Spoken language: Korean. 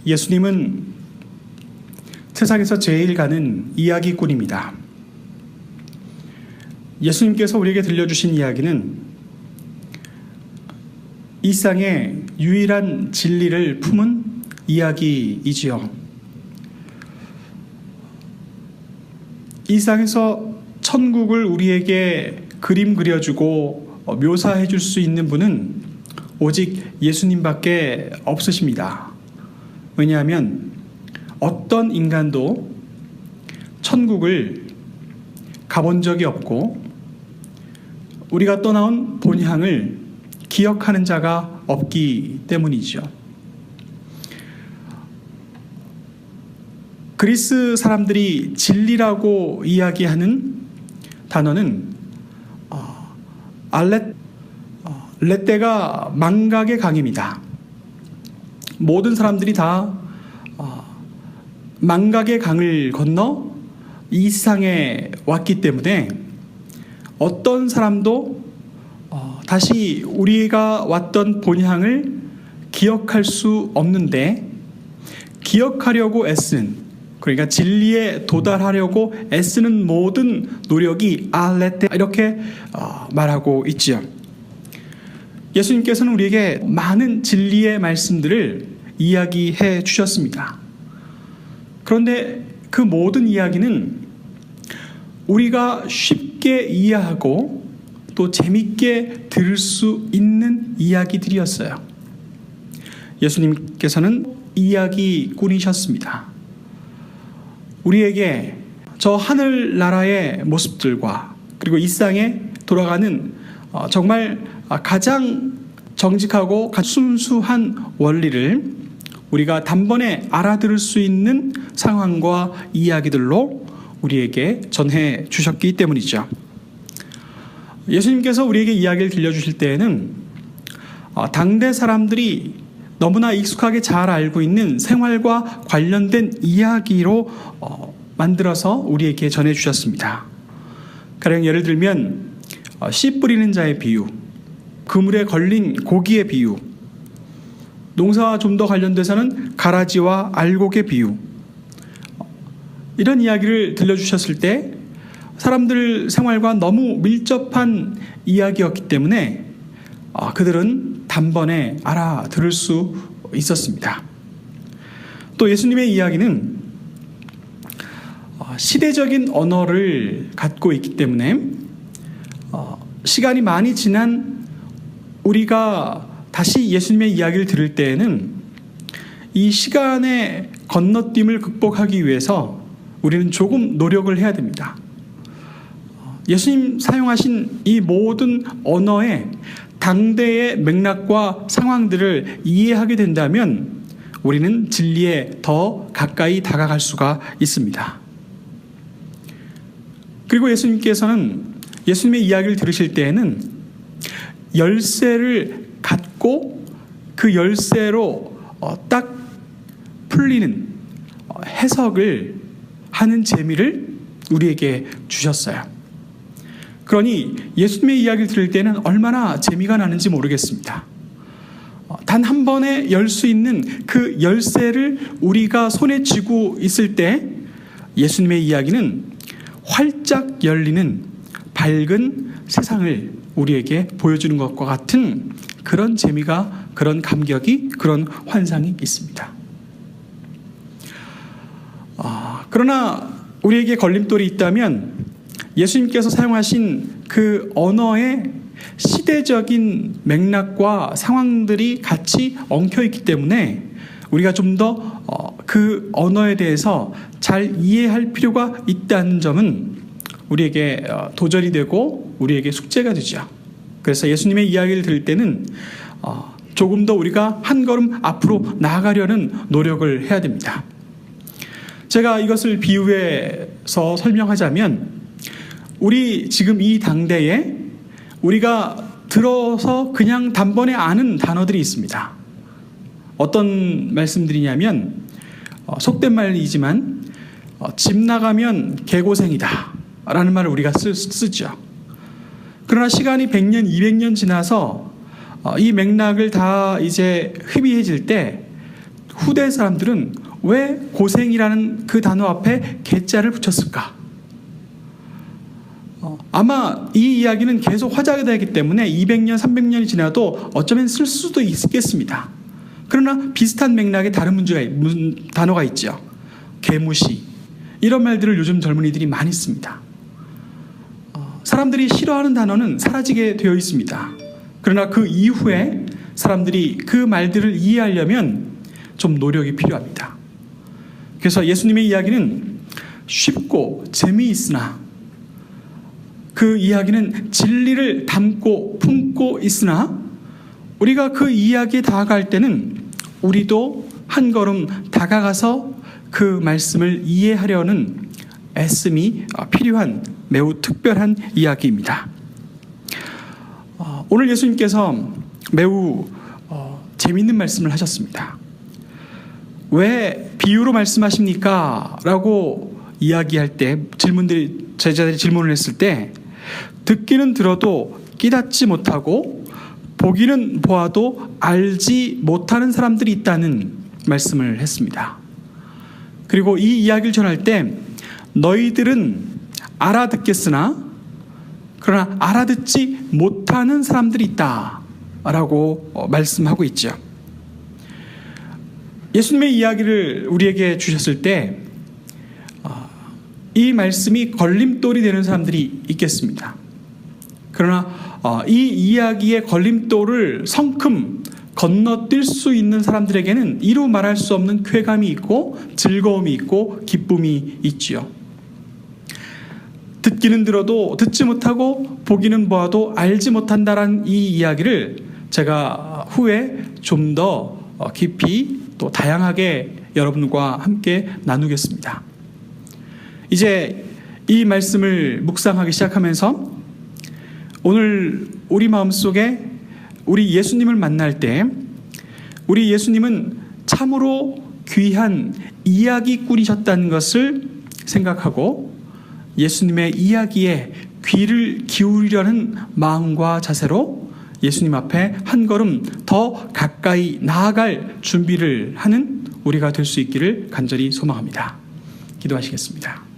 예수님은 세상에서 제일 가는 이야기꾼입니다. 예수님께서 우리에게 들려주신 이야기는 이 세상의 유일한 진리를 품은 이야기이지요. 이 세상에서 천국을 우리에게 그림 그려주고 묘사해 줄 수 있는 분은 오직 예수님밖에 없으십니다. 왜냐하면 어떤 인간도 천국을 가본 적이 없고 우리가 떠나온 본향을 기억하는 자가 없기 때문이죠. 그리스 사람들이 진리라고 이야기하는 단어는 알레떼가 망각의 강입니다. 모든 사람들이 다 망각의 강을 건너 이 세상에 왔기 때문에 어떤 사람도 다시 우리가 왔던 본향을 기억할 수 없는데, 기억하려고 애쓰는, 그러니까 진리에 도달하려고 애쓰는 모든 노력이 알레테, 이렇게 말하고 있지요. 예수님께서는 우리에게 많은 진리의 말씀들을 이야기해 주셨습니다. 그런데 그 모든 이야기는 우리가 쉽게 이해하고 또 재밌게 들을 수 있는 이야기들이었어요. 예수님께서는 이야기꾼이셨습니다. 우리에게 저 하늘나라의 모습들과 그리고 이 세상에 돌아가는 정말 가장 정직하고 순수한 원리를 우리가 단번에 알아들을 수 있는 상황과 이야기들로 우리에게 전해 주셨기 때문이죠. 예수님께서 우리에게 이야기를 들려주실 때에는 당대 사람들이 너무나 익숙하게 잘 알고 있는 생활과 관련된 이야기로 만들어서 우리에게 전해 주셨습니다. 가령 예를 들면 씨 뿌리는 자의 비유, 그물에 걸린 고기의 비유, 농사와 좀 더 관련돼서는 가라지와 알곡의 비유, 이런 이야기를 들려주셨을 때 사람들 생활과 너무 밀접한 이야기였기 때문에 그들은 단번에 알아들을 수 있었습니다. 또 예수님의 이야기는 시대적인 언어를 갖고 있기 때문에 시간이 많이 지난 우리가 다시 예수님의 이야기를 들을 때에는 이 시간의 건너뛰임을 극복하기 위해서 우리는 조금 노력을 해야 됩니다. 예수님 사용하신 이 모든 언어의 당대의 맥락과 상황들을 이해하게 된다면 우리는 진리에 더 가까이 다가갈 수가 있습니다. 그리고 예수님께서는 예수님의 이야기를 들으실 때에는 열쇠를 갖고 그 열쇠로 딱 풀리는 해석을 하는 재미를 우리에게 주셨어요. 그러니 예수님의 이야기를 들을 때는 얼마나 재미가 나는지 모르겠습니다. 단 한 번에 열 수 있는 그 열쇠를 우리가 손에 쥐고 있을 때 예수님의 이야기는 활짝 열리는 밝은 세상을 우리에게 보여주는 것과 같은 그런 재미가, 그런 감격이, 그런 환상이 있습니다. 그러나 우리에게 걸림돌이 있다면 예수님께서 사용하신 그 언어의 시대적인 맥락과 상황들이 같이 엉켜있기 때문에 우리가 좀 더 그 언어에 대해서 잘 이해할 필요가 있다는 점은 우리에게 도전이 되고 우리에게 숙제가 되죠. 그래서 예수님의 이야기를 들을 때는 조금 더 우리가 한 걸음 앞으로 나아가려는 노력을 해야 됩니다. 제가 이것을 비유해서 설명하자면 우리 지금 이 당대에 우리가 들어서 그냥 단번에 아는 단어들이 있습니다. 어떤 말씀들이냐면 속된 말이지만 집 나가면 개고생이다 라는 말을 우리가 쓰죠. 그러나 시간이 100년, 200년 지나서 이 맥락을 다 이제 희미해질 때 후대 사람들은 왜 고생이라는 그 단어 앞에 개자를 붙였을까? 아마 이 이야기는 계속 화제가 되기 때문에 200년, 300년이 지나도 어쩌면 쓸 수도 있겠습니다. 그러나 비슷한 맥락의 다른 단어가 있죠. 개무시. 이런 말들을 요즘 젊은이들이 많이 씁니다. 사람들이 싫어하는 단어는 사라지게 되어 있습니다. 그러나 그 이후에 사람들이 그 말들을 이해하려면 좀 노력이 필요합니다. 그래서 예수님의 이야기는 쉽고 재미있으나 그 이야기는 진리를 담고 품고 있으나 우리가 그 이야기에 다가갈 때는 우리도 한 걸음 다가가서 그 말씀을 이해하려는 애씀이 필요한 매우 특별한 이야기입니다. 오늘 예수님께서 매우 재미있는 말씀을 하셨습니다. 왜 비유로 말씀하십니까? 라고 이야기할 때 제자들이 질문을 했을 때 듣기는 들어도 깨닫지 못하고 보기는 보아도 알지 못하는 사람들이 있다는 말씀을 했습니다. 그리고 이 이야기를 전할 때 너희들은 알아듣겠으나 그러나 알아듣지 못하는 사람들이 있다라고 말씀하고 있죠. 예수님의 이야기를 우리에게 주셨을 때 이 말씀이 걸림돌이 되는 사람들이 있겠습니다. 그러나 이 이야기의 걸림돌을 성큼 건너뛸 수 있는 사람들에게는 이루 말할 수 없는 쾌감이 있고 즐거움이 있고 기쁨이 있지요. 듣기는 들어도 듣지 못하고 보기는 보아도 알지 못한다라는 이 이야기를 제가 후에 좀 더 깊이 또 다양하게 여러분과 함께 나누겠습니다. 이제 이 말씀을 묵상하기 시작하면서 오늘 우리 마음속에 우리 예수님을 만날 때 우리 예수님은 참으로 귀한 이야기꾼이셨다는 것을 생각하고 예수님의 이야기에 귀를 기울이려는 마음과 자세로 예수님 앞에 한 걸음 더 가까이 나아갈 준비를 하는 우리가 될 수 있기를 간절히 소망합니다. 기도하시겠습니다.